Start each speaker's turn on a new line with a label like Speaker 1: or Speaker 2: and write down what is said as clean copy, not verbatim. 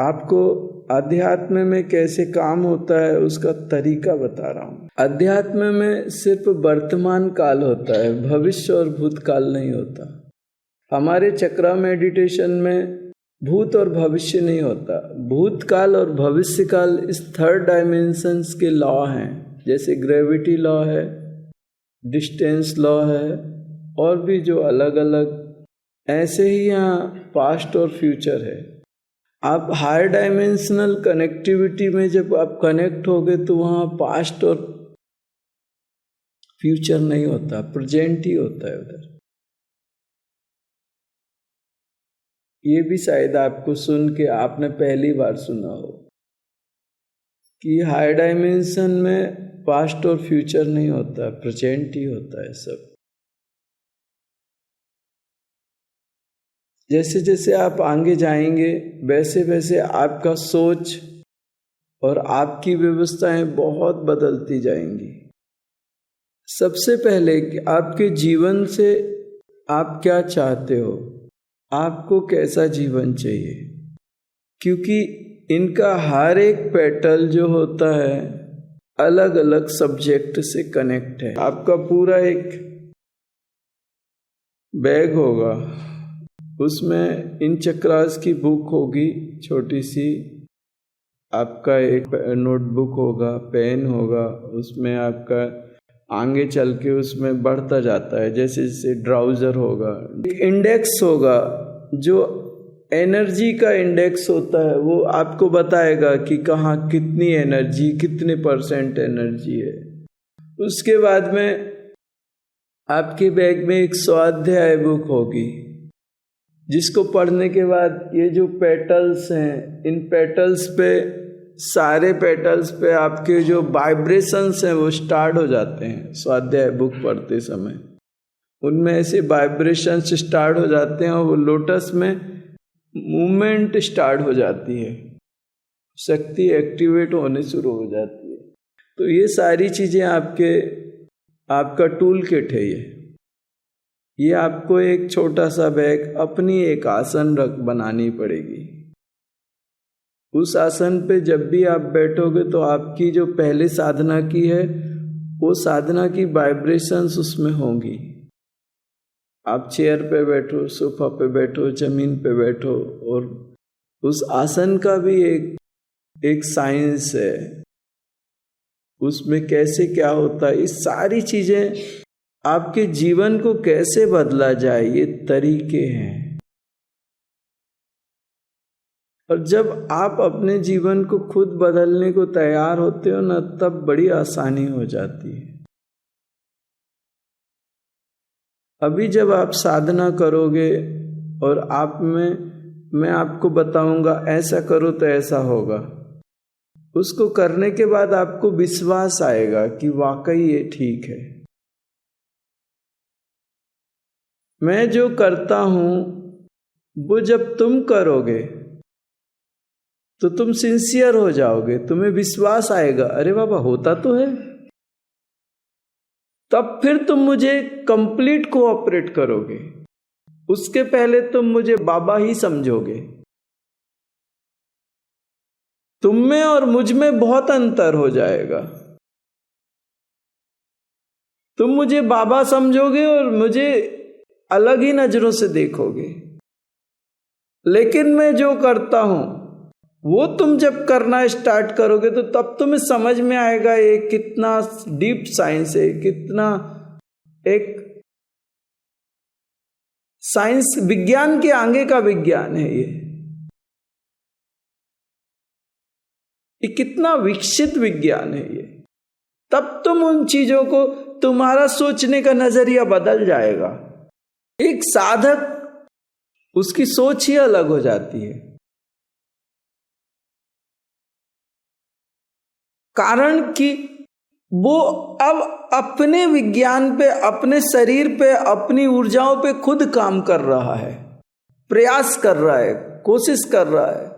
Speaker 1: आपको अध्यात्म में कैसे काम होता है उसका तरीका बता रहा हूँ। अध्यात्म में सिर्फ वर्तमान काल होता है, भविष्य और भूतकाल नहीं होता। हमारे चक्रा मेडिटेशन में भूत और भविष्य नहीं होता। भूतकाल और भविष्य काल इस थर्ड डायमेंशंस के लॉ हैं, जैसे ग्रेविटी लॉ है, डिस्टेंस लॉ है, और भी जो अलग अलग, ऐसे ही यहाँ पास्ट और फ्यूचर है। आप हायर डायमेंशनल कनेक्टिविटी में जब आप कनेक्ट होगे तो वहाँ पास्ट और फ्यूचर नहीं होता, प्रेजेंट ही होता है उधर। ये भी शायद आपको सुन के आपने पहली बार सुना हो कि हायर डायमेंशन में पास्ट और फ्यूचर नहीं होता, प्रेजेंट ही होता है सब। जैसे जैसे आप आगे जाएंगे वैसे वैसे आपका सोच और आपकी व्यवस्थाएं बहुत बदलती जाएंगी। सबसे पहले कि आपके जीवन से आप क्या चाहते हो, आपको कैसा जीवन चाहिए, क्योंकि इनका हर एक पेटल जो होता है अलग अलग सब्जेक्ट से कनेक्ट है। आपका पूरा एक बैग होगा, उसमें इन चक्रास की बुक होगी छोटी सी, आपका एक नोटबुक होगा, पेन होगा, उसमें आपका आगे चल के उसमें बढ़ता जाता है, जैसे जैसे ड्राउजर होगा, एक इंडेक्स होगा जो एनर्जी का इंडेक्स होता है, वो आपको बताएगा कि कहाँ कितनी एनर्जी, कितने % एनर्जी है। उसके बाद में आपके बैग में एक स्वाध्याय बुक होगी, जिसको पढ़ने के बाद ये जो पेटल्स हैं, इन पेटल्स पे, सारे पेटल्स पे आपके जो वाइब्रेशंस हैं वो स्टार्ट हो जाते हैं। स्वाध्याय बुक पढ़ते समय उनमें ऐसे वाइब्रेशंस स्टार्ट हो जाते हैं और वो लोटस में मूवमेंट स्टार्ट हो जाती है, शक्ति एक्टिवेट होने शुरू हो जाती है। तो ये सारी चीज़ें आपका टूल किट है। ये आपको एक छोटा सा बैग, अपनी एक आसन बनानी पड़ेगी। उस आसन पे जब भी आप बैठोगे तो आपकी जो पहले साधना की है वो साधना की वाइब्रेशंस उसमें होंगी। आप चेयर पे बैठो, सोफा पे बैठो, जमीन पे बैठो, और उस आसन का भी एक साइंस है, उसमें कैसे क्या होता है, ये सारी चीजें आपके जीवन को कैसे बदला जाए, ये तरीके हैं। और जब आप अपने जीवन को खुद बदलने को तैयार होते हो ना, तब बड़ी आसानी हो जाती है। अभी जब आप साधना करोगे और आप में मैं आपको बताऊंगा ऐसा करो तो ऐसा होगा, उसको करने के बाद आपको विश्वास आएगा कि वाकई ये ठीक है। मैं जो करता हूं वो जब तुम करोगे तो तुम सिंसियर हो जाओगे, तुम्हें विश्वास आएगा, अरे बाबा होता तो है, तब फिर तुम मुझे कंप्लीट कोऑपरेट करोगे। उसके पहले तुम मुझे बाबा ही समझोगे। तुम में और मुझ में बहुत अंतर हो जाएगा। तुम मुझे बाबा समझोगे और मुझे अलग ही नजरों से देखोगे। लेकिन मैं जो करता हूं वो तुम जब करना स्टार्ट करोगे तो तब तुम्हें समझ में आएगा ये कितना डीप साइंस है, कितना एक साइंस, विज्ञान के आगे का विज्ञान है ये कितना विकसित विज्ञान है ये। तब तुम उन चीजों को, तुम्हारा सोचने का नजरिया बदल जाएगा। एक साधक, उसकी सोच ही अलग हो जाती है। कारण कि वो अब अपने विज्ञान पे, अपने शरीर पे, अपनी ऊर्जाओं पे खुद काम कर रहा है, प्रयास कर रहा है, कोशिश कर रहा है।